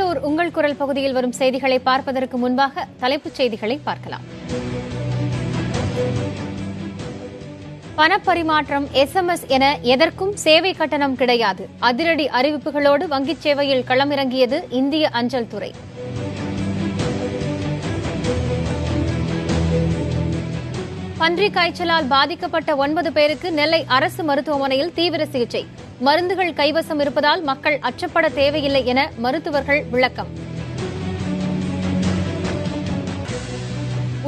திருவள்ளூர் உங்கள் குரல் பகுதியில் வரும் செய்திகளை பார்ப்பதற்கு முன்பாக தலைப்புச் செய்திகளை பார்க்கலாம். பணப்பரிமாற்றம், SMS என எதற்கும் சேவை கட்டணம் கிடையாது. அதிரடி அறிவிப்புகளோடு வங்கிச் சேவையில் களமிறங்கியது இந்திய அஞ்சல் துறை. பன்றிக் காய்ச்சலால் பாதிக்கப்பட்ட 9 பேருக்கு நெல்லை அரசு மருத்துவமனையில் தீவிர சிகிச்சை. மருந்துகள் கைவசம் இருப்பதால் மக்கள் அச்சப்பட தேவையில்லை என மருத்துவர்கள் விளக்கம்.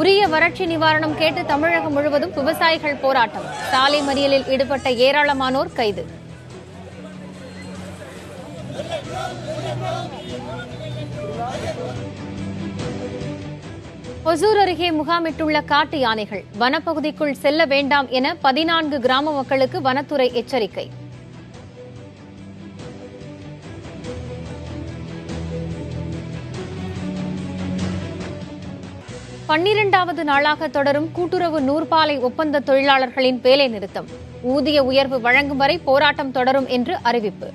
உரிய வறட்சி நிவாரணம் கேட்டு தமிழகம் முழுவதும் விவசாயிகள் போராட்டம். சாலை மறியலில் ஈடுபட்ட ஏராளமானோர் கைது. ஒசூர் அருகே முகாமிட்டுள்ள காட்டு யானைகள். வனப்பகுதிக்குள் செல்ல வேண்டாம் என 14 கிராம மக்களுக்கு வனத்துறை எச்சரிக்கை. பன்னிரண்டாவது நாளாக தொடரும் கூட்டுறவு நூற்பாலை ஒப்பந்த தொழிலாளர்களின் வேலை நிறுத்தம். ஊதிய உயர்வு வழங்கும் வரை போராட்டம் தொடரும் என்று அறிவிப்பு.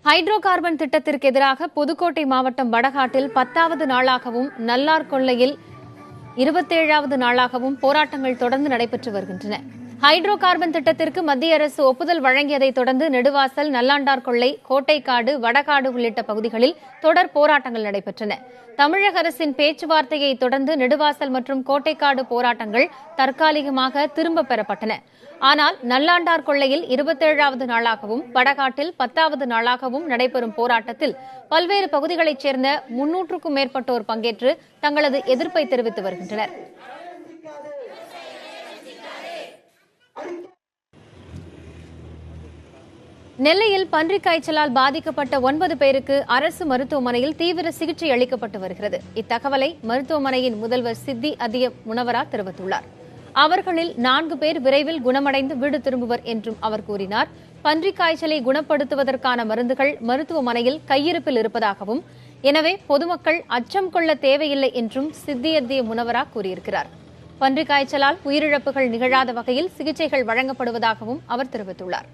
ஹைட்ரோ கார்பன் திட்டத்திற்கு எதிராக புதுக்கோட்டை மாவட்டம் வடகாட்டில் 10வது நாளாகவும், நல்லார் கொள்ளையில் 27வது நாளாகவும் போராட்டங்கள் தொடர்ந்து நடைபெற்று வருகின்றன. ஹைட்ரோ கார்பன் திட்டத்திற்கு மத்திய அரசு ஒப்புதல் வழங்கியதைத் தொடர்ந்து நெடுவாசல், நல்லாண்டார் கொள்ளை, கோட்டைக்காடு, வடகாடு உள்ளிட்ட பகுதிகளில் தொடர் போராட்டங்கள் நடைபெற்றன. தமிழக அரசின் பேச்சுவார்த்தையை தொடர்ந்து நெடுவாசல் மற்றும் கோட்டைக்காடு போராட்டங்கள் தற்காலிகமாக திரும்பப் பெறப்பட்டன. ஆனால் நல்லாண்டார் கொள்ளையில் 27வது நாளாகவும், வடகாட்டில் 10வது நாளாகவும் நடைபெறும் போராட்டத்தில் பல்வேறு பகுதிகளைச் சேர்ந்த 300க்கும் மேற்பட்டோர் பங்கேற்று தங்களது எதிர்ப்பை தெரிவித்து வருகின்றனர். நெல்லையில் பன்றிக் காய்ச்சலால் பாதிக்கப்பட்ட 9 பேருக்கு அரசு மருத்துவமனையில் தீவிர சிகிச்சை அளிக்கப்பட்டு வருகிறது. இத்தகவலை மருத்துவமனையின் முதல்வர் சித்தி அதிய முனவரா தெரிவித்துள்ளார். அவர்களில் 4 பேர் விரைவில் குணமடைந்து வீடு திரும்புவர் என்றும் அவர் கூறினார். பன்றிக் காய்ச்சலை குணப்படுத்துவதற்கான மருந்துகள் மருத்துவமனையில் கையிருப்பில் இருப்பதாகவும், எனவே பொதுமக்கள் அச்சம் கொள்ள தேவையில்லை என்றும் சித்தி அதிய முனவரா கூறியிருக்கிறார். பன்றிக் காய்ச்சலால் உயிரிழப்புகள் நிகழாத வகையில் சிகிச்சைகள் வழங்கப்படுவதாகவும் அவர் தெரிவித்துள்ளார்.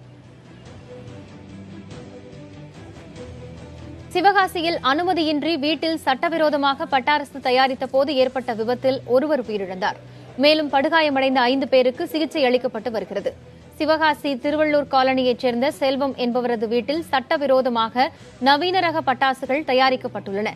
சிவகாசியில் அனுமதியின்றி வீட்டில் சட்டவிரோதமாக பட்டாசு தயாரித்த போது ஏற்பட்ட விபத்தில் ஒருவர் உயிரிழந்தார். மேலும் படுகாயமடைந்த 5 பேருக்கு சிகிச்சை அளிக்கப்பட்டு வருகிறது. சிவகாசி திருவள்ளூர் காலனியைச் சேர்ந்த செல்வம் என்பவரது வீட்டில் சட்டவிரோதமாக நவீன ரக பட்டாசுகள் தயாரிக்கப்பட்டுள்ளன.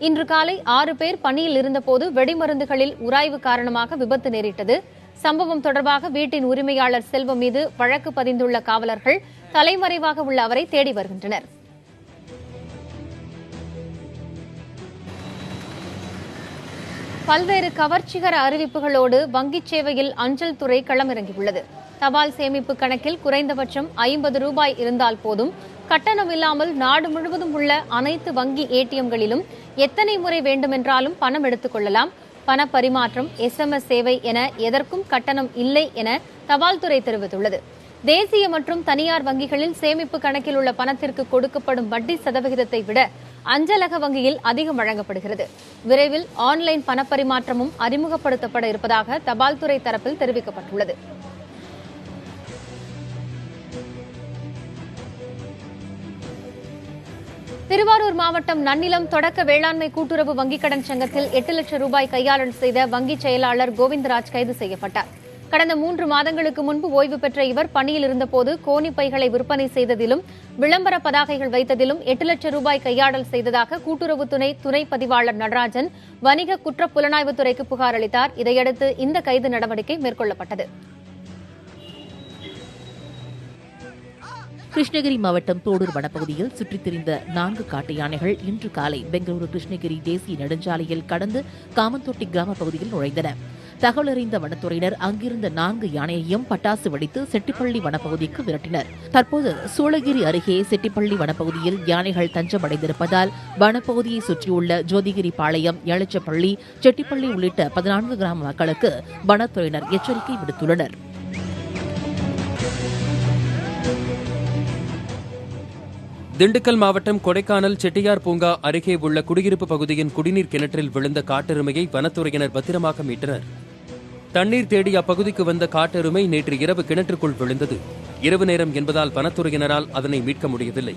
இன்று காலை 6 பேர் பணியில் இருந்தபோது வெடிமருந்துகளில் உராய்வு காரணமாக விபத்து நேரிட்டது. சம்பவம் தொடர்பாக வீட்டின் உரிமையாளர் செல்வம் மீது வழக்கு பதிந்துள்ள காவலர்கள் தலைமறைவாக உள்ள அவரை தேடி வருகின்றனர். பல்வேறு கவர்ச்சிகர அறிவிப்புகளோடு வங்கிச் சேவையில் அஞ்சல் துறை களமிறங்கியுள்ளது. தபால் சேமிப்பு கணக்கில் குறைந்தபட்சம் 50 ரூபாய் இருந்தால் போதும். கட்டணம் இல்லாமல் நாடு முழுவதும் உள்ள அனைத்து வங்கி ATMகளிலும் எத்தனை முறை வேண்டுமென்றாலும் பணம் எடுத்துக் கொள்ளலாம். பண பரிமாற்றம், SMS சேவை என எதற்கும் கட்டணம் இல்லை என தபால் துறை தெரிவித்துள்ளது. தேசிய மற்றும் தனியார் வங்கிகளில் சேமிப்பு கணக்கில் உள்ள பணத்திற்கு கொடுக்கப்படும் வட்டி சதவிகிதத்தை விட அஞ்சலக வங்கியில் அதிகம் வழங்கப்படுகிறது. விரைவில் ஆன்லைன் பணப்பரிமாற்றமும் அறிமுகப்படுத்தப்பட இருப்பதாக தபால் துறை தரப்பில் தெரிவிக்கப்பட்டுள்ளது. திருவாரூர் மாவட்டம் நன்னிலம் தொடக்க வேளாண்மை கூட்டுறவு வங்கிக் கடன் சங்கத்தில் 8 லட்சம் ரூபாய் கையாளல் செய்த வங்கிச் செயலாளர் கோவிந்தராஜ் கைது செய்யப்பட்டார். கடந்த 3 மாதங்களுக்கு முன்பு ஓய்வு பெற்ற இவர் பணியில் இருந்தபோது கோணி பைகளை விற்பனை செய்ததிலும், விளம்பர பதாகைகள் வைத்ததிலும் 8 லட்சம் ரூபாய் கையாடல் செய்ததாக கூட்டுறவுத்துறை துணை பதிவாளர் நடராஜன் வணிக குற்ற புலனாய்வுத்துறைக்கு புகார் அளித்தார். இதையடுத்து இந்த கைது நடவடிக்கை மேற்கொள்ளப்பட்டது. கிருஷ்ணகிரி மாவட்டம் தோடூர் வனப்பகுதியில் சுற்றித் திரிந்த 4 காட்டு யானைகள் இன்று காலை பெங்களூரு கிருஷ்ணகிரி தேசிய நெடுஞ்சாலையில் கடந்து காமந்தொட்டி கிராம பகுதியில் நுழைந்தன. தகவல் அறிந்த வனத்துறையினர் அங்கிருந்த 4 யானையையும் பட்டாசு வெடித்து செட்டிப்பள்ளி வனப்பகுதிக்கு விரட்டினர். தற்போது சூளகிரி அருகே செட்டிப்பள்ளி வனப்பகுதியில் யானைகள் தஞ்சமடைந்திருப்பதால் வனப்பகுதியை சுற்றியுள்ள ஜோதிகிரி பாளையம், எளச்சப்பள்ளி, செட்டிப்பள்ளி உள்ளிட்ட 14 கிராம மக்களுக்கு வனத்துறையினர் எச்சரிக்கை விடுத்துள்ளனர். திண்டுக்கல் மாவட்டம் கொடைக்கானல் செட்டியார் பூங்கா அருகே உள்ள குடியிருப்பு பகுதியின் குடிநீர் கிணற்றில் விழுந்த காட்டெருமையை வனத்துறையினர் பத்திரமாக மீட்டனர். தண்ணீர் தேடி அப்பகுதிக்கு வந்த காட்டெருமை நேற்று இரவு கிணற்றுக்குள் விழுந்தது. இரவு நேரம் என்பதால் வனத்துறையினரால் அதனை மீட்க முடியவில்லை.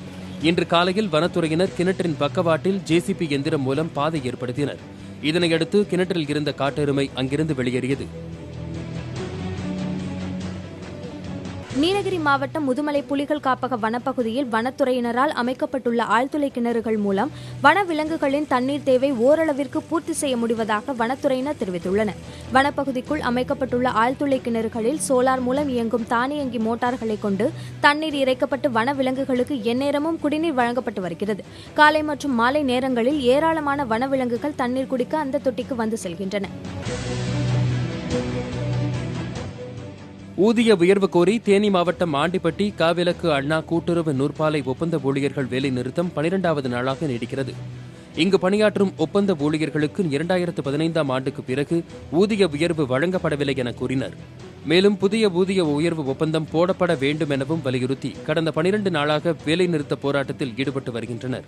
இன்று காலையில் வனத்துறையினர் கிணற்றின் பக்கவாட்டில் ஜேசிபி எந்திரம் மூலம் பாதை ஏற்படுத்தினர். இதனையடுத்து கிணற்றில் இருந்த காட்டெருமை அங்கிருந்து வெளியேறியது. நீலகிரி மாவட்டம் முதுமலை புலிகள் காப்பக வனப்பகுதியில் வனத்துறையினரால் அமைக்கப்பட்டுள்ள ஆழ்துளை கிணறுகள் மூலம் வனவிலங்குகளின் தண்ணீர் தேவை ஓரளவிற்கு பூர்த்தி செய்ய முடிவதாக வனத்துறையினர் தெரிவித்துள்ளனர். வனப்பகுதிக்குள் அமைக்கப்பட்டுள்ள ஆழ்துளை கிணறுகளில் சோலார் மூலம் இயங்கும் தானியங்கி மோட்டார்களை கொண்டு தண்ணீர் இறைக்கப்பட்டு வனவிலங்குகளுக்கு எந்நேரமும் குடிநீர் வழங்கப்பட்டு வருகிறது. காலை மற்றும் மாலை நேரங்களில் ஏராளமான வனவிலங்குகள் தண்ணீர் குடிக்க அந்த தொட்டிக்கு வந்து செல்கின்றன. ஊதிய உயர்வு கோரி தேனி மாவட்டம் ஆண்டிப்பட்டி காவிலக்கு அண்ணா கூட்டுறவு நூற்பாலை ஒப்பந்த ஊழியர்கள் வேலை நிறுத்தம் 12வது நாளாக நீடிக்கிறது. இங்கு பணியாற்றும் ஒப்பந்த ஊழியர்களுக்கு 2015ஆம் ஆண்டுக்கு பிறகு ஊதிய உயர்வு வழங்கப்படவில்லை என கூறினர். மேலும் புதிய ஊதிய உயர்வு ஒப்பந்தம் போடப்பட வேண்டும் எனவும் வலியுறுத்தி கடந்த 12 நாளாக வேலைநிறுத்த போராட்டத்தில் ஈடுபட்டு வருகின்றனர்.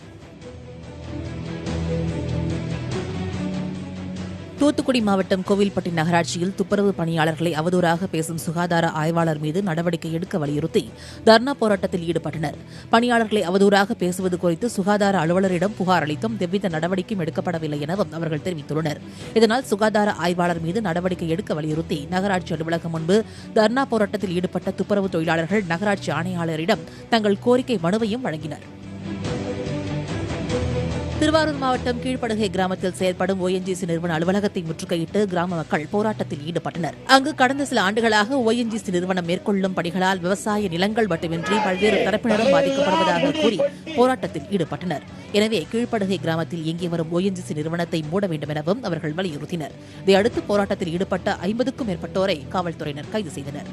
தூத்துக்குடி மாவட்டம் கோவில்பட்டி நகராட்சியில் துப்புரவு பணியாளர்களை அவதூறாக பேசும் சுகாதார ஆய்வாளர் மீது நடவடிக்கை எடுக்க வலியுறுத்தி தர்ணா போராட்டத்தில் ஈடுபட்டனர். பணியாளர்களை அவதூறாக பேசுவது குறித்து சுகாதார அலுவலரிடம் புகார் அளித்தும் எவ்வித நடவடிக்கையும் எடுக்கப்படவில்லை எனவும் அவர்கள் தெரிவித்துள்ளனர். இதனால் சுகாதார ஆய்வாளர் மீது நடவடிக்கை எடுக்க வலியுறுத்தி நகராட்சி அலுவலகம் முன்பு தர்ணா போராட்டத்தில் ஈடுபட்ட துப்புரவு தொழிலாளர்கள் நகராட்சி ஆணையாளரிடம் தங்கள் கோரிக்கை மனுவையும் வழங்கினர். திருவாரூர் மாவட்டம் கீழ்ப்படுகை கிராமத்தில் செயல்படும் ONGC நிறுவன அலுவலகத்தை முற்றுகையிட்டு கிராம மக்கள் போராட்டத்தில் ஈடுபட்டனர். அங்கு கடந்த சில ஆண்டுகளாக ONGC நிறுவனம் மேற்கொள்ளும் பணிகளால் விவசாய நிலங்கள் மட்டுமின்றி பல்வேறு தரப்பினரும் பாதிக்கப்படுவதாக கூறி போராட்டத்தில் ஈடுபட்டனர். எனவே கீழ்ப்படுகை கிராமத்தில் இயங்கி வரும் ONGC நிறுவனத்தை மூட வேண்டும் எனவும் அவர்கள் வலியுறுத்தினர். இதையடுத்து போராட்டத்தில் ஈடுபட்ட 50க்கும் மேற்பட்டோரை காவல்துறையினர் கைது செய்தனர்.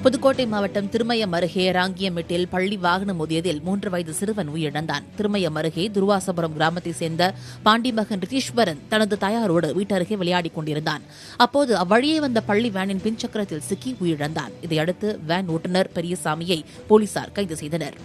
புதுக்கோட்டை மாவட்டம் திருமயம் அருகே ராங்கியமெட்டில் பள்ளி வாகனம் மோதியதில் 3 வயது சிறுவன் உயிரிழந்தான். திருமயம் அருகே துருவாசபுரம் கிராமத்தைச் சேர்ந்த பாண்டிமகன் ரிதீஸ்வரன் தனது தாயாரோடு வீட்டருகே விளையாடிக் கொண்டிருந்தான். அப்போது அவ்வழியே வந்த பள்ளி வேனின் பின்சக்கரத்தில் சிக்கி உயிரிழந்தான். இதையடுத்து வேன் ஓட்டுநர் பெரியசாமியை போலீசார் கைது செய்தனர்.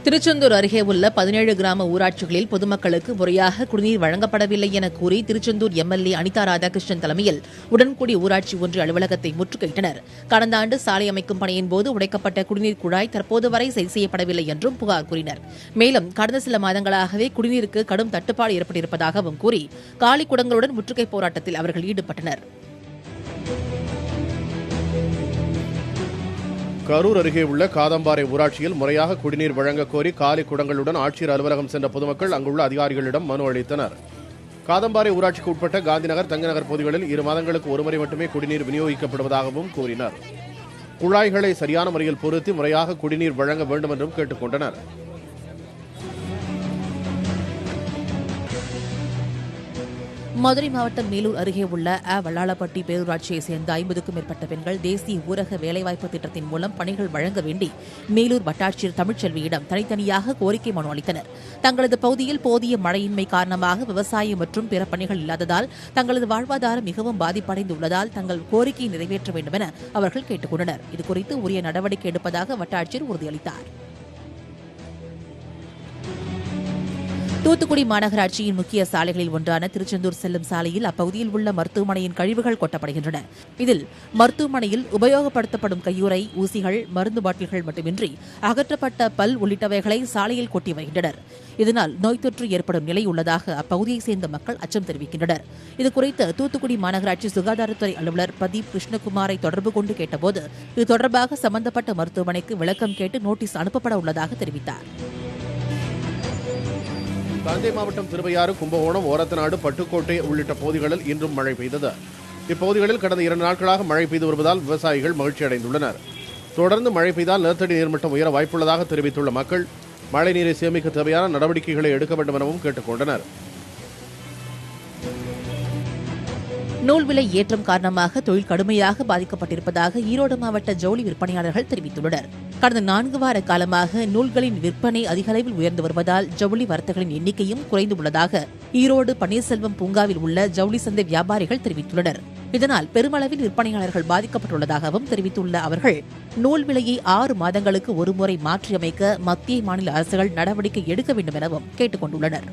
திருச்செந்தூர் அருகே உள்ள 17 கிராம ஊராட்சிகளில் பொதுமக்களுக்கு முறையாக குடிநீர் வழங்கப்படவில்லை என கூறி திருச்செந்தூர் MLA அனிதா ராதாகிருஷ்ணன் தலைமையில் உடன்குடி ஊராட்சி ஒன்றிய அலுவலகத்தை முற்றுகையிட்டனர். கடந்த ஆண்டு சாலை அமைக்கும் பணியின் போது உடைக்கப்பட்ட குடிநீர் குழாய் தற்போது வரை சரி செய்யப்படவில்லை என்றும் புகார் கூறினர். மேலும் கடந்த சில மாதங்களாகவே குடிநீருக்கு கடும் தட்டுப்பாடு ஏற்பட்டிருப்பதாகவும் கூறி காலி குடங்களுடன் முற்றுகை போராட்டத்தில் அவர்கள் ஈடுபட்டனர். கரூர் அருகே உள்ள காதம்பாறை ஊராட்சியில் முறையாக குடிநீர் வழங்க கோரி காலி குடங்களுடன் ஆட்சியர் அலுவலகம் சென்ற பொதுமக்கள் அங்குள்ள அதிகாரிகளிடம் மனு அளித்தனர். காதம்பாறை ஊராட்சிக்கு உட்பட்ட காந்திநகர், தங்கநகர் பகுதிகளில் 2 மாதங்களுக்கு ஒருமுறை மட்டுமே குடிநீர் விநியோகிக்கப்படுவதாகவும் கூறினர். குழாய்களை சரியான முறையில் பொருத்தி முறையாக குடிநீர் வழங்க வேண்டும் என்றும் கேட்டுக் கொண்டனர். மதுரை மாவட்டம் மேலூர் அருகே உள்ள வல்லாளப்பட்டி பேரூராட்சியைச் சேர்ந்த 50க்கும் மேற்பட்ட பெண்கள் தேசிய ஊரக வேலைவாய்ப்பு திட்டத்தின் மூலம் பணிகள் வழங்க வேண்டி மேலூர் வட்டாட்சியர் தமிழ்ச்செல்வியிடம் தனித்தனியாக கோரிக்கை மனு அளித்தனர். தங்களது பகுதியில் போதிய மழையின்மை காரணமாக விவசாயம் மற்றும் பிற பணிகள் இல்லாததால் தங்களது வாழ்வாதாரம் மிகவும் பாதிப்படைந்துள்ளதால் தங்கள் கோரிக்கையை நிறைவேற்ற வேண்டும் என அவர்கள் கேட்டுக் கொண்டனர். இதுகுறித்து உரிய நடவடிக்கை எடுப்பதாக வட்டாட்சியர் உறுதியளித்தார். தூத்துக்குடி மாநகராட்சியின் முக்கிய சாலைகளில் ஒன்றான திருச்செந்தூர் செல்லும் சாலையில் அப்பகுதியில் உள்ள மருத்துவமனையின் கழிவுகள் கொட்டப்படுகின்றன. இதில் மருத்துவமனையில் உபயோகப்படுத்தப்படும் கையுறை, ஊசிகள், மருந்து பாட்டில்கள் மட்டுமின்றி அகற்றப்பட்ட பல் உள்ளிட்டவைகளை சாலையில் கொட்டி வருகின்றனர். இதனால் நோய் தொற்று ஏற்படும் நிலை உள்ளதாக அப்பகுதியைச் சேர்ந்த மக்கள் அச்சம் தெரிவிக்கின்றனர். இதுகுறித்து தூத்துக்குடி மாநகராட்சி சுகாதாரத்துறை அலுவலர் பிரதீப் கிருஷ்ணகுமாரை தொடர்பு கொண்டு கேட்டபோது இது தொடர்பாக சம்பந்தப்பட்ட மருத்துவமனைக்கு விளக்கம் கேட்டு நோட்டீஸ் அனுப்பப்பட உள்ளதாக தெரிவித்தார். தஞ்சை மாவட்டம் திருவையாறு, கும்பகோணம், ஓரத்தநாடு, பட்டுக்கோட்டை உள்ளிட்ட பகுதிகளில் இன்றும் மழை பெய்தது. இப்பகுதிகளில் கடந்த 2 நாட்களாக மழை பெய்து வருவதால் விவசாயிகள் மகிழ்ச்சி அடைந்துள்ளனர். தொடர்ந்து மழை பெய்தால் நிலத்தடி நீர்மட்டம் உயர வாய்ப்புள்ளதாக தெரிவித்துள்ள மக்கள் மழை நீரை சேமிக்க தேவையான நடவடிக்கைகளை எடுக்க வேண்டும் எனவும் கேட்டுக் கொண்டனர். நூல் விலை ஏற்றம் காரணமாக தொழில் கடுமையாக பாதிக்கப்பட்டிருப்பதாக ஈரோடு மாவட்ட ஜவுளி விற்பனையாளர்கள் தெரிவித்துள்ளனர். கடந்த 4 வார காலமாக நூல்களின் விற்பனை அதிக அளவில் உயர்ந்து வருவதால் ஜவுளி வர்த்தகர்களின் எண்ணிக்கையும் குறைந்து உள்ளதாக ஈரோடு பன்னீர்செல்வம் பூங்காவில் உள்ள ஜவுளி சந்தை வியாபாரிகள் தெரிவித்துள்ளனர். இதனால் பெருமளவில் விற்பனையாளர்கள் பாதிக்கப்பட்டுள்ளதாகவும் தெரிவித்துள்ள அவர்கள் நூல் விலையை 6 மாதங்களுக்கு ஒருமுறை மாற்றியமைக்க மத்திய மாநில அரசுகள் நடவடிக்கை எடுக்க வேண்டும் எனவும் கேட்டுக் கொண்டுள்ளனர்.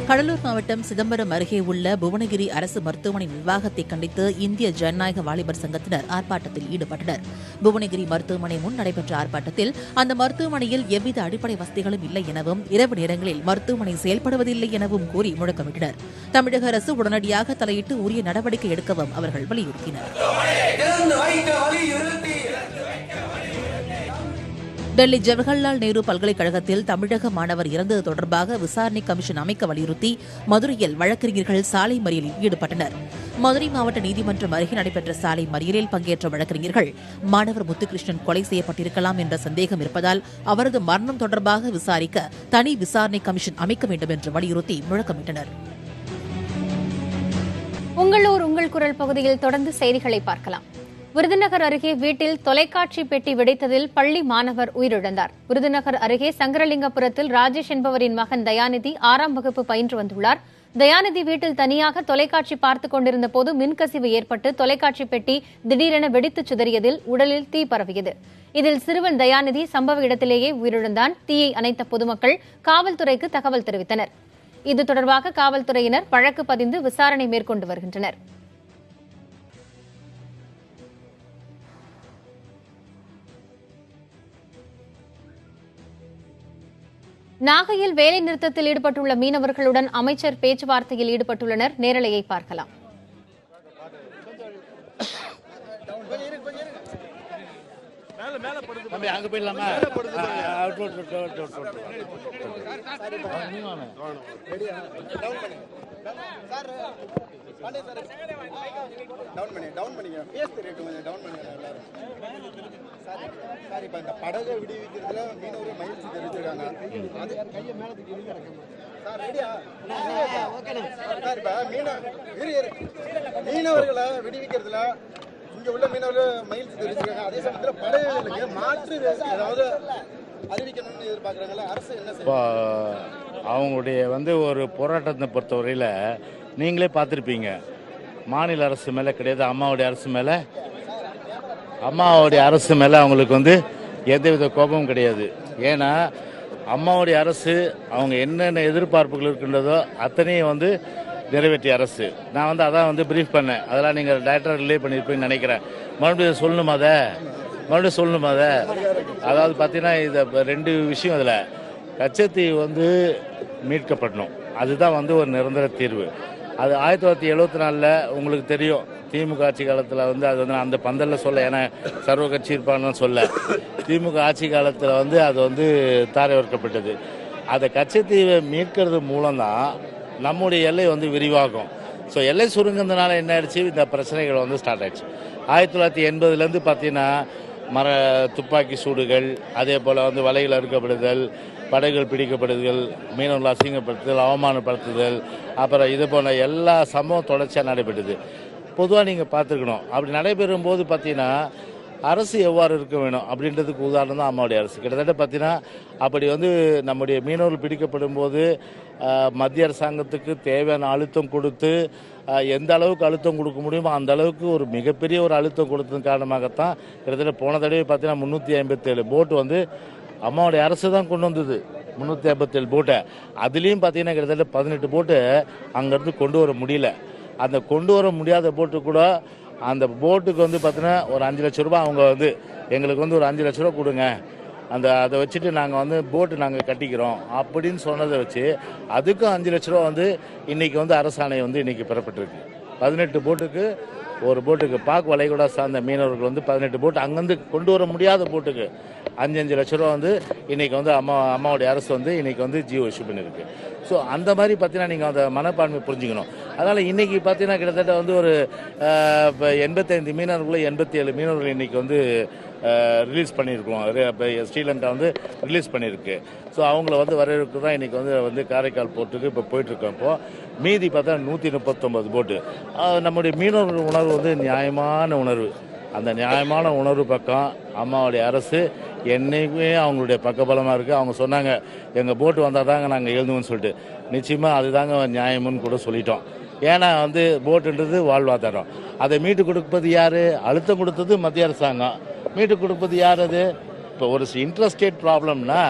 கடலூர் மாவட்டம் சிதம்பரம் அருகே உள்ள புவனகிரி அரசு மருத்துவமனை நிர்வாகத்தை கண்டித்து இந்திய ஜனநாயக வாலிபர் சங்கத்தினர் ஆர்ப்பாட்டத்தில் ஈடுபட்டனர். புவனகிரி மருத்துவமனை முன் நடைபெற்ற ஆர்ப்பாட்டத்தில் அந்த மருத்துவமனையில் எவ்வித அடிப்படை வசதிகளும் இல்லை எனவும் இரவு நேரங்களில் மருத்துவமனை செயல்படுவதில்லை எனவும் கூறி முழக்கமிட்டனர். தமிழக அரசு உடனடியாக தலையிட்டு உரிய நடவடிக்கை எடுக்கவும் அவர்கள் வலியுறுத்தினர். டெல்லி ஜவஹர்லால் நேரு பல்கலைக்கழகத்தில் தமிழக மாணவர் இறந்தது தொடர்பாக விசாரணை கமிஷன் அமைக்க வலியுறுத்தி மதுரையில் வழக்கறிஞர்கள் சாலை மறியலில் ஈடுபட்டனர். மதுரை மாவட்ட நீதிமன்றம் அருகே நடைபெற்ற சாலை மறியலில் பங்கேற்ற வழக்கறிஞர்கள் மாணவர் முத்துகிருஷ்ணன் கொலை செய்யப்பட்டிருக்கலாம் என்ற சந்தேகம் இருப்பதால் அவரது மரணம் தொடர்பாக விசாரிக்க தனி விசாரணை கமிஷன் அமைக்க வேண்டும் என்று வலியுறுத்தி முழக்கமிட்டனர். உங்களூர் உங்கள் குரல் பகுதியில் தொடர்ந்து செய்திகளை பார்க்கலாம். விருதுநகர் அருகே வீட்டில் தொலைக்காட்சி பெட்டி வெடித்ததில் பள்ளி மாணவர் உயிரிழந்தார். விருதுநகர் அருகே சங்கரலிங்கபுரத்தில் ராஜேஷ் என்பவரின் மகன் தயாநிதி 6ஆம் வகுப்பு பயின்று வந்துள்ளார். தயாநிதி வீட்டில் தனியாக தொலைக்காட்சி பார்த்துக் கொண்டிருந்த போது மின்கசிவு ஏற்பட்டு தொலைக்காட்சி பெட்டி திடீரென வெடித்து சிதறியதில் உடலில் தீ பரவியது. இதில் சிறுவன் தயாநிதி சம்பவ இடத்திலேயே உயிரிழந்தான். தீயை அணைத்த பொதுமக்கள் காவல்துறைக்கு தகவல் தெரிவித்தனர். இது தொடர்பாக காவல்துறையினர் வழக்கு பதிந்து விசாரணை மேற்கொண்டு வருகின்றனர். நாகையில் வேலை நிறுத்தத்தில் ஈடுபட்டுள்ள மீனவர்களுடன் அமைச்சர் பேச்சுவார்த்தையில் ஈடுபட்டுள்ளனர். நேரலையை பார்க்கலாம். படகை விடுவிக்கிறதுல மீனவர்கள் மகிழ்ச்சி தெரிவிச்சிருக்காங்க. மீனவர்களை விடுவிக்கிறதுல இங்க உள்ள மீனவர்கள் மகிழ்ச்சி தெரிவிச்சிருக்காங்க. அதே சமயத்தில் படகுகளுக்கு மாற்று ஏதாவது அறிவிக்கணும்னு எதிர்பார்க்குறாங்களா? அரசு என்ன செய்யும்? அவங்களுடைய ஒரு போராட்டத்தை பொறுத்தவரையில் நீங்களே பார்த்துருப்பீங்க. மாநில அரசு மேலே கிடையாது, அம்மாவுடைய அரசு மேலே அவங்களுக்கு எந்தவித கோபமும் கிடையாது. ஏன்னா அம்மாவுடைய அரசு அவங்க என்னென்ன எதிர்பார்ப்புகள் இருக்கின்றதோ அத்தனையும் நிறைவேற்றிய அரசு. நான் அதான் பிரீஃப் பண்ணேன். அதெல்லாம் நீங்கள் டைரக்டர் ரிலே பண்ணியிருப்பீங்கன்னு நினைக்கிறேன். மறுபடியும் சொல்லணுமா அதை? அதாவது பார்த்தீங்கன்னா இதை 2 விஷயம். அதில் கச்சத்தீவு மீட்கப்படணும். அதுதான் ஒரு நிரந்தர தீர்வு. அது 1974 உங்களுக்கு தெரியும், திமுக ஆட்சி காலத்தில் அது அந்த பந்தலில் சொல்ல, ஏன்னா சர்வ கட்சி இருப்பான்னு சொல்ல, திமுக ஆட்சி காலத்தில் அது தாரை வார்க்கப்பட்டது. அதை கச்சத்தீவை மீட்கிறது மூலம்தான் நம்முடைய எல்லை விரிவாகும். ஸோ எல்லை சுருங்கினதுனால என்ன ஆயிடுச்சு, இந்த பிரச்சனைகள் ஸ்டார்ட் ஆயிடுச்சு. 1980 பார்த்தீங்கன்னா துப்பாக்கி சூடுகள், அதே போல் வலைகள் அறுக்கப்படுதல், படகுகள் பிடிக்கப்படுதல், மீனவர்கள் அசிங்கப்படுத்துதல், அவமானப்படுத்துதல், அப்புறம் இது போன்ற எல்லா சம்பவம் தொடர்ச்சியாக நடைபெறுது. பொதுவாக நீங்கள் பார்த்துருக்கணும். அப்படி நடைபெறும் போது பார்த்தீங்கன்னா அரசு எவ்வாறு இருக்க வேணும் அப்படின்றதுக்கு உதாரணம் தான் அம்மாவுடைய அரசு. கிட்டத்தட்ட பார்த்தீங்கன்னா அப்படி நம்முடைய மீனவர்கள் பிடிக்கப்படும் போது மத்திய அரசாங்கத்துக்கு தேவையான அழுத்தம் கொடுத்து எந்த அளவுக்கு அழுத்தம் கொடுக்க முடியுமோ அந்த அளவுக்கு ஒரு மிகப்பெரிய ஒரு அழுத்தம் கொடுத்ததன் காரணமாகத்தான் கிட்டத்தட்ட போன தடவை பார்த்தீங்கன்னா 357 போட்டு அம்மாவுடைய அரசு தான் கொண்டு வந்தது. 357 போட்டை. அதுலேயும் பார்த்தீங்கன்னா கிட்டத்தட்ட 18 போட்டு அங்கேருந்து கொண்டு வர முடியல. அந்த கொண்டு வர முடியாத போட்டு கூட அந்த போட்டுக்கு பார்த்தீங்கன்னா ஒரு 5 லட்ச ரூபா அவங்க எங்களுக்கு ஒரு 5 லட்ச ரூபா கொடுங்க, அதை வச்சுட்டு நாங்கள் போட்டு நாங்கள் கட்டிக்கிறோம் அப்படின்னு சொன்னதை வச்சு அதுக்கும் 5 லட்ச ரூபா இன்னைக்கு அரசாணை இன்னைக்கு பெறப்பட்டிருக்கு. 18 போட்டுக்கு ஒரு போட்டுக்கு பாக் வளைகுடா சார்ந்த மீனவர்கள் 18 போட்டு அங்கேருந்து கொண்டு வர முடியாத போட்டுக்கு 5 லட்ச ரூபா இன்னைக்கு அம்மாவுடைய அரசு இன்னைக்கு ஜியோ இஷ்யூ பண்ணியிருக்கு. ஸோ அந்த மாதிரி பார்த்தீங்கன்னா நீங்கள் அந்த மனப்பான்மை புரிஞ்சுக்கணும். அதனால் இன்றைக்கி பார்த்தீங்கன்னா கிட்டத்தட்ட ஒரு 85 மீனவர்களை 87 மீனவர்கள் இன்றைக்கி ரிலீஸ் பண்ணியிருக்கோம். ஸ்ரீலங்கா ரிலீஸ் பண்ணியிருக்கு. ஸோ அவங்கள வரவேற்க தான் இன்றைக்கி காரைக்கால் போர்ட்டுக்கு இப்போ போயிட்டுருக்கோம். இப்போது மீதி பார்த்தா 139 போட்டு. நம்முடைய மீனவர்கள் உணர்வு நியாயமான உணர்வு. அந்த நியாயமான உணர்வு பக்கம் அம்மாவுடைய அரசு என்னைக்குமே அவங்களுடைய பக்கபலமாக இருக்குது. அவங்க சொன்னாங்க எங்கள் போட்டு வந்தால் தாங்க நாங்கள் எழுதுவோம்னு சொல்லிட்டு. நிச்சயமாக அதுதாங்க நியாயம்னு கூட சொல்லிட்டோம். ஏன்னா போட்டுன்றது வாழ்வாதாரம். அதை மீட்டு கொடுப்பது யார்? அழுத்தம் கொடுத்தது மத்திய அரசாங்கம். மீட்டு கொடுப்பது யார்? அது இப்போ ஒரு இன்ட்ரஸ்டேட் ப்ராப்ளம்னா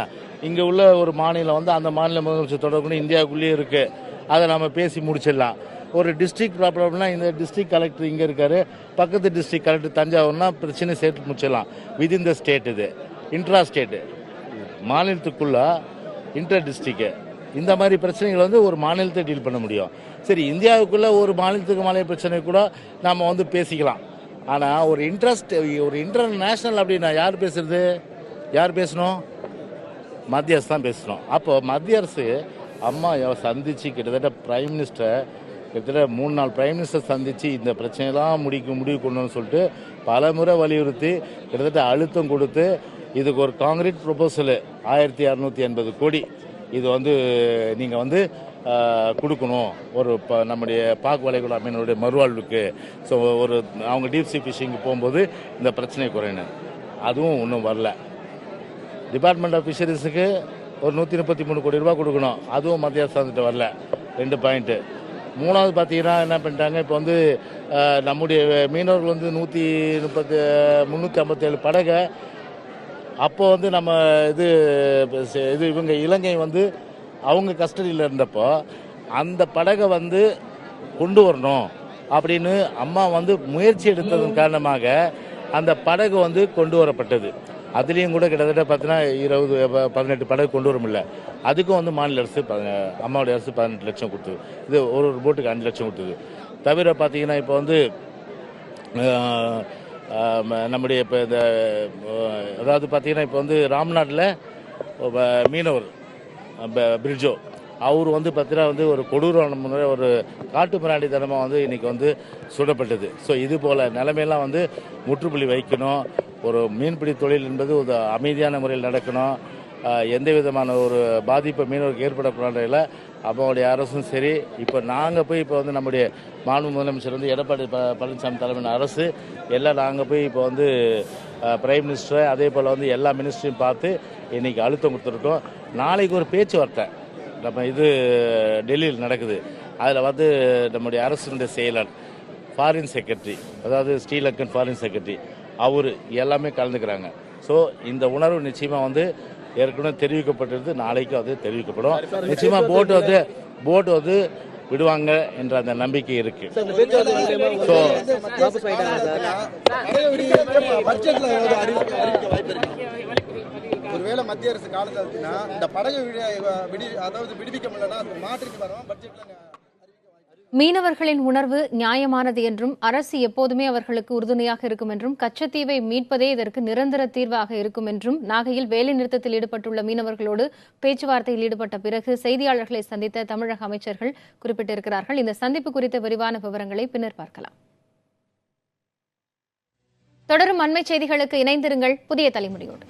இங்கே உள்ள ஒரு மாநிலம் அந்த மாநில முதலமைச்சர் தொடர்புன்னு இந்தியாவுக்குள்ளேயே இருக்குது. அதை நம்ம பேசி முடிச்சிடலாம். ஒரு டிஸ்ட்ரிக்ட் ப்ராப்ளம்னா இந்த டிஸ்ட்ரிக்ட் கலெக்டர் இங்கே இருக்காரு, பக்கத்து டிஸ்ட்ரிக்ட் கலெக்டர் தஞ்சாவூர்னா பிரச்சனை சேர்த்து முடிச்சிடலாம். விதின் த ஸ்டேட், இது இன்ட்ரா ஸ்டேட்டு, மாநிலத்துக்குள்ள இன்டர் டிஸ்ட்ரிக்ட், இந்த மாதிரி பிரச்சனைகள் வந்து ஒரு மாநிலத்தை டீல் பண்ண முடியும். சரி, இந்தியாவுக்குள்ள ஒரு மாநிலத்துக்கு மாநில பிரச்சனை கூட நாம் வந்து பேசிக்கலாம். ஆனால் ஒரு இன்டர்நேஷ்னல் அப்படின்னா யார் பேசுறது? யார் பேசணும்? மத்திய அரசு தான் பேசணும். அப்போ மத்திய அரசு அம்மா சந்திச்சு கிட்டத்தட்ட பிரைம் மினிஸ்டரை கிட்டத்தட்ட 3-4 பிரைம் மினிஸ்டர் சந்தித்து இந்த பிரச்சனையெல்லாம் முடிவு கொள்ளணும்னு சொல்லிட்டு பல முறை வலியுறுத்தி கிட்டத்தட்ட அழுத்தம் கொடுத்து இதுக்கு ஒரு காங்கிரீட் ப்ரொபோசலு 1680 கோடி இது வந்து நீங்கள் வந்து கொடுக்கணும் ஒரு நம்முடைய பாக் வளைகுடா மீனவருடைய மறுவாழ்வுக்கு. ஸோ ஒரு அவங்க டீப் சி ஃபிஷிங்கு போகும்போது இந்த பிரச்சனை குறையணும். அதுவும் ஒன்றும் வரல. டிபார்ட்மெண்ட் ஆஃப் ஃபிஷரிஸுக்கு ஒரு 133 கோடி ரூபா கொடுக்கணும். அதுவும் மத்திய அரசாங்கத்திட்ட வரல. 2 பாயிண்ட்டு. மூணாவது பார்த்தீங்கன்னா என்ன பண்ணிட்டாங்க, இப்போ வந்து நம்முடைய மீனவர்கள் வந்து 357 படகை அப்போ வந்து நம்ம இது இவங்க இலங்கை வந்து அவங்க கஸ்டடியில் இருந்தப்போ அந்த படகை வந்து கொண்டு வரணும் அப்படின்னு அம்மா வந்து முயற்சி எடுத்ததன் காரணமாக அந்த படகு வந்து கொண்டு வரப்பட்டது. அதுலேயும் கூட கிட்டத்தட்ட பார்த்தீங்கன்னா 18 படகு கொண்டு வர முடியல. அதுக்கும் வந்து மாநில அரசு அம்மாவுடைய அரசு 18 லட்சம் கொடுத்தது. இது ஒரு போட்டுக்கு 5 லட்சம் கொடுத்தது. தவிர பார்த்தீங்கன்னா இப்போ வந்து நம்முடைய இப்போ இந்த அதாவது பார்த்தீங்கன்னா இப்போ வந்து ராம்நாட்டில் மீனவர் பிரிட்ஜோ அவர் வந்து பார்த்தீங்கன்னா வந்து ஒரு கொடூரமான முறை ஒரு காட்டு மிராண்டித்தனமாக வந்து இன்றைக்கி வந்து சுடப்பட்டது. ஸோ இது போல் நிலைமையெல்லாம் வந்து முற்றுப்புள்ளி வைக்கணும். ஒரு மீன்பிடி தொழில் என்பது ஒரு அமைதியான முறையில் நடக்கணும். எந்த விதமான ஒரு பாதிப்பு மீனவருக்கு ஏற்படக்கூடாதுல அம்மாவுடைய அரசும் சரி, இப்போ நாங்கள் போய் இப்போ வந்து நம்முடைய மாண்பு முதலமைச்சர் வந்து எடப்பாடி பழனிசாமி தலைமையான அரசு எல்லாம் நாங்கள் போய் இப்போ வந்து பிரைம் மினிஸ்டர் அதே போல் வந்து எல்லா மினிஸ்டரையும் பார்த்து இன்றைக்கி அழுத்தம் கொடுத்துருக்கோம். நாளைக்கு ஒரு பேச்சுவார்த்தை நம்ம இது டெல்லியில் நடக்குது. அதில் வந்து நம்முடைய அரசினுடைய செயலர், ஃபாரின் செக்ரட்டரி, அதாவது ஸ்ரீலங்கன் ஃபாரின் செக்ரட்டரி அவர் எல்லாமே கலந்துக்கிறாங்க. ஸோ இந்த உணர்வு நிச்சயமாக வந்து ஏற்கனவே தெரிவிக்கப்பட்டிருந்து, நாளைக்கும் அது தெரிவிக்கப்படும். நிச்சயமாக போட்டு வந்து விடுவாங்க என்ற அந்த நம்பிக்கை இருக்கு. ஸோ ஒருவேளை மத்திய அரசு காலத்தில் இந்த படகு விடுவிக்க முடியலன்னா மாற்றிட்டு வரோம் பட்ஜெட்ல. மீனவர்களின் உணர்வு நியாயமானது என்றும் அரசு எப்போதுமே அவர்களுக்கு உறுதுணையாக இருக்கும் என்றும் கச்சத்தீவை மீட்பதே இதற்கு நிரந்தர தீர்வாக இருக்கும் என்றும் நாகையில் வேலைநிறுத்தத்தில் ஈடுபட்டுள்ள மீனவர்களோடு பேச்சுவார்த்தையில் ஈடுபட்ட பிறகு செய்தியாளர்களை சந்தித்த தமிழக அமைச்சர்கள் குறிப்பிட்டிருக்கிறார்கள். இந்த சந்திப்பு குறித்த விரிவான விவரங்களை பின்னர் பார்க்கலாம். தொடரும் அண்மைச் செய்திகளுக்கு இணைந்திருங்கள் புதிய தலைமுறையோடு.